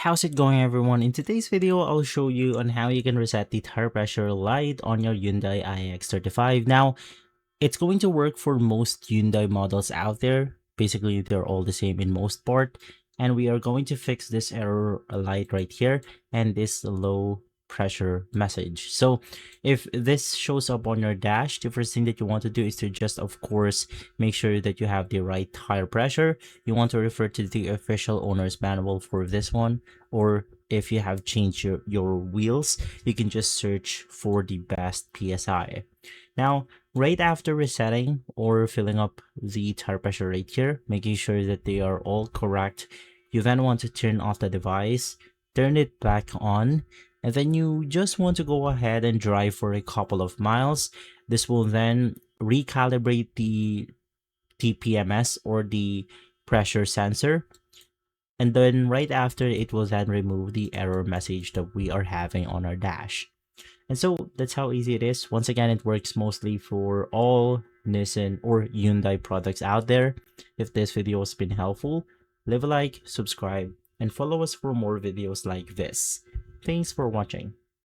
How's it going, everyone? In today's video, I'll show you on how you can reset the tire pressure light on your Hyundai iX35. Now, it's going to work for most Hyundai models out there. Basically, they're all the same in most part. And we are going to fix this error light right here and this low pressure message. So if this shows up on your dash, the first thing that you want to do is to just, of course, make sure that you have the right tire pressure. You want to refer to the official owner's manual for this one, or if you have changed your wheels, you can just search for the best PSI. Now, right after resetting or filling up the tire pressure right here, making sure that they are all correct, you then want to turn off the device, turn it back on, and then you just want to go ahead and drive for a couple of miles. This will then recalibrate the TPMS or the pressure sensor. And then right after, it will then remove the error message that we are having on our dash. And so that's how easy it is. Once again, it works mostly for all Nissan or Hyundai products out there. If this video has been helpful, leave a like, subscribe, and follow us for more videos like this. Thanks for watching.